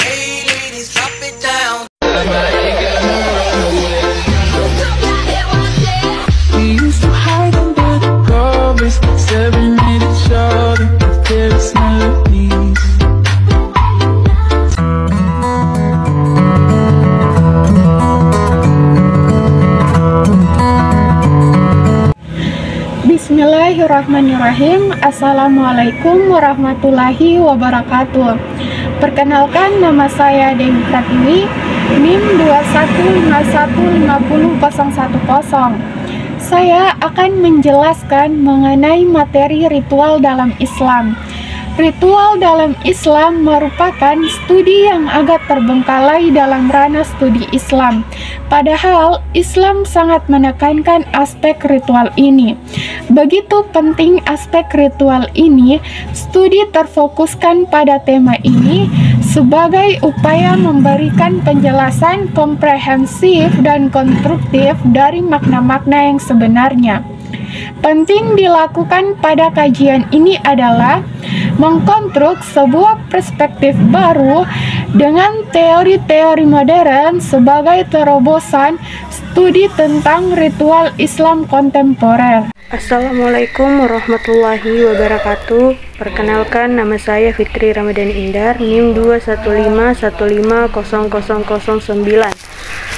Hey ladies, drop it down. We used to hide under the covers, staring at each other with careless melodies. Bismillahirrahmanirrahim. Assalamualaikum warahmatullahi wabarakatuh. Perkenalkan, nama saya Dewi Pratiwi, NIM 215150110. Saya akan menjelaskan mengenai materi ritual dalam Islam. Ritual dalam Islam merupakan studi yang agak terbengkalai dalam ranah studi Islam. Padahal Islam sangat menekankan aspek ritual ini. Begitu penting aspek ritual ini, studi terfokuskan pada tema ini sebagai upaya memberikan penjelasan komprehensif dan konstruktif dari makna-makna yang sebenarnya. Penting dilakukan pada kajian ini adalah mengkonstruk sebuah perspektif baru dengan teori-teori modern sebagai terobosan studi tentang ritual Islam kontemporer. Assalamualaikum warahmatullahi wabarakatuh. Perkenalkan, nama saya Fitri Ramadhani Indar, NIM 215150009.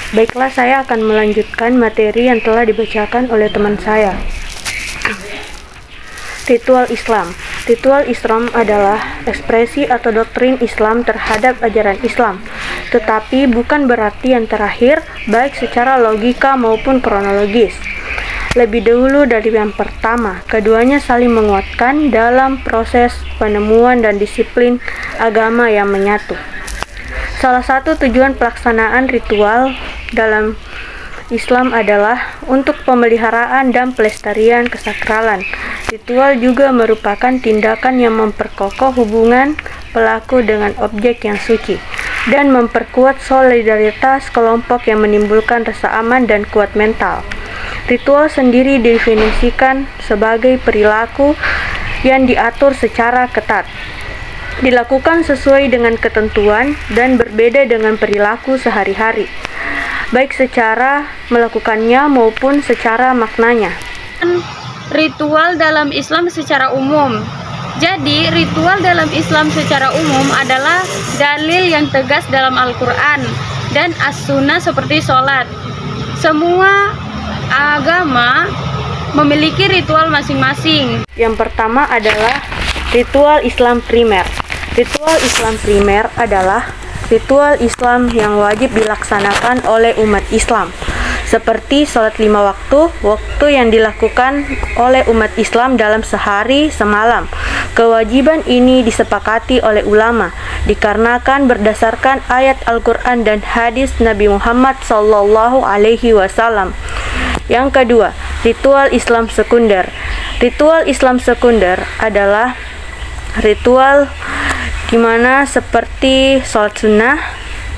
Baiklah, saya akan melanjutkan materi yang telah dibacakan oleh teman saya. Ritual Islam. Ritual Islam adalah ekspresi atau doktrin Islam terhadap ajaran Islam, tetapi bukan berarti yang terakhir, baik secara logika maupun kronologis. Lebih dahulu dari yang pertama, keduanya saling menguatkan dalam proses penemuan dan disiplin agama yang menyatu. Salah satu tujuan pelaksanaan ritual dalam Islam adalah untuk pemeliharaan dan pelestarian kesakralan. Ritual juga merupakan tindakan yang memperkokoh hubungan pelaku dengan objek yang suci dan memperkuat solidaritas kelompok yang menimbulkan rasa aman dan kuat mental. Ritual sendiri didefinisikan sebagai perilaku yang diatur secara ketat, dilakukan sesuai dengan ketentuan dan berbeda dengan perilaku sehari-hari, baik secara melakukannya maupun secara maknanya. Ritual dalam Islam secara umum. Jadi, ritual dalam Islam secara umum adalah dalil yang tegas dalam Al-Quran dan As-Sunnah seperti sholat. Semua agama memiliki ritual masing-masing. Yang pertama adalah ritual Islam primer. Ritual Islam primer adalah ritual Islam yang wajib dilaksanakan oleh umat Islam, seperti sholat 5 waktu yang dilakukan oleh umat Islam dalam sehari semalam. Kewajiban ini disepakati oleh ulama, dikarenakan berdasarkan ayat Al-Quran dan hadis Nabi Muhammad SAW. Yang kedua, ritual Islam sekunder. Ritual Islam sekunder adalah ritual di mana seperti sholat sunnah,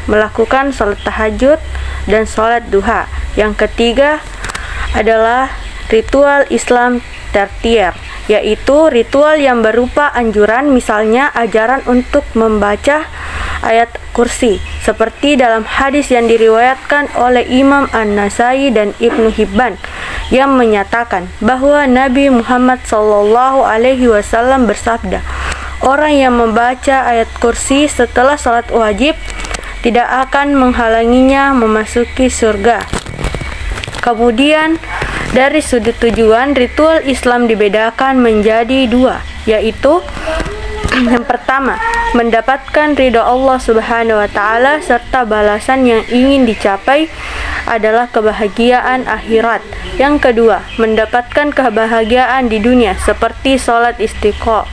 melakukan sholat tahajud, dan sholat duha. Yang ketiga adalah ritual Islam tertier, yaitu ritual yang berupa anjuran, misalnya ajaran untuk membaca ayat kursi, seperti dalam hadis yang diriwayatkan oleh Imam An-Nasai dan Ibnu Hibban yang menyatakan bahwa Nabi Muhammad SAW bersabda, orang yang membaca ayat kursi setelah sholat wajib tidak akan menghalanginya memasuki surga. Kemudian, dari sudut tujuan, ritual Islam dibedakan menjadi dua, yaitu yang pertama, mendapatkan ridho Allah Subhanahu wa Ta'ala serta balasan yang ingin dicapai adalah kebahagiaan akhirat. Yang kedua, mendapatkan kebahagiaan di dunia seperti sholat istiqo.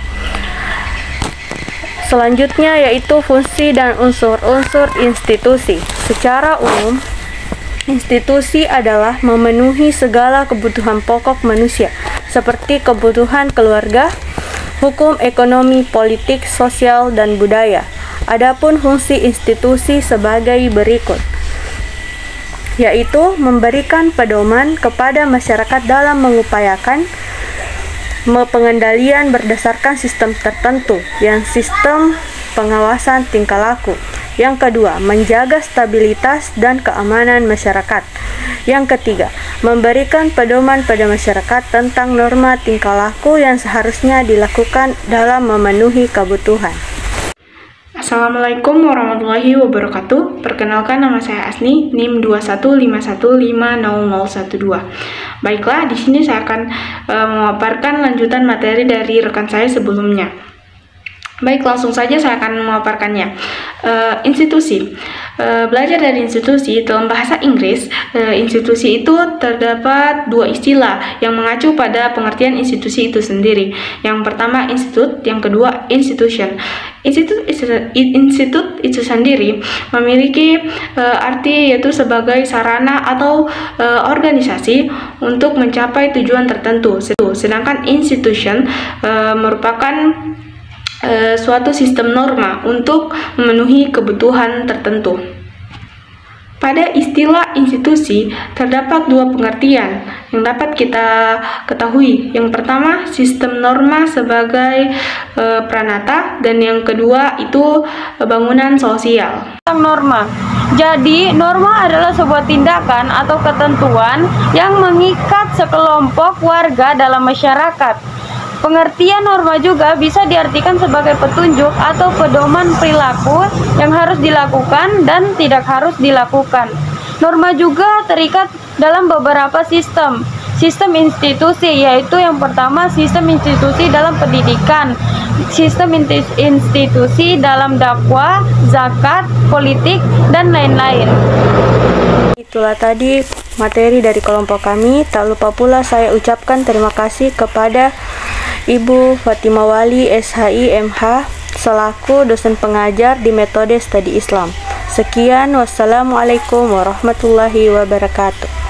Selanjutnya yaitu fungsi dan unsur-unsur institusi. Secara umum, institusi adalah memenuhi segala kebutuhan pokok manusia, seperti kebutuhan keluarga, hukum, ekonomi, politik, sosial, dan budaya. Adapun fungsi institusi sebagai berikut, yaitu memberikan pedoman kepada masyarakat dalam mengupayakan pengendalian berdasarkan sistem tertentu, yang sistem pengawasan tingkah laku, Yang kedua, menjaga stabilitas dan keamanan masyarakat. Yang ketiga, memberikan pedoman pada masyarakat tentang norma tingkah laku yang seharusnya dilakukan dalam memenuhi kebutuhan. Assalamualaikum warahmatullahi wabarakatuh. Perkenalkan, nama saya Asni, NIM 215150012. Baiklah, di sini saya akan memaparkan lanjutan materi dari rekan saya sebelumnya. Baik, langsung saja saya akan memaparkannya. Institusi. Belajar dari institusi dalam bahasa Inggris, institusi itu terdapat dua istilah yang mengacu pada pengertian institusi itu sendiri. Yang pertama institut, yang kedua institution. Institut itu sendiri memiliki arti yaitu sebagai sarana atau organisasi untuk mencapai tujuan tertentu. Sedangkan institution merupakan suatu sistem norma untuk memenuhi kebutuhan tertentu. Pada istilah institusi terdapat dua pengertian yang dapat kita ketahui. Yang pertama, sistem norma sebagai pranata, dan yang kedua itu bangunan sosial. Norma. Jadi, norma adalah sebuah tindakan atau ketentuan yang mengikat sekelompok warga dalam masyarakat. Pengertian norma juga bisa diartikan sebagai petunjuk atau pedoman perilaku yang harus dilakukan dan tidak harus dilakukan. Norma juga terikat dalam beberapa sistem institusi, yaitu yang pertama sistem institusi dalam pendidikan, sistem institusi dalam dakwah, zakat, politik, dan lain-lain. Itulah tadi materi dari kelompok kami. Tak lupa pula saya ucapkan terima kasih kepada Ibu Fatimah Wali SHI MH selaku dosen pengajar di metode studi Islam. Sekian, wassalamualaikum warahmatullahi wabarakatuh.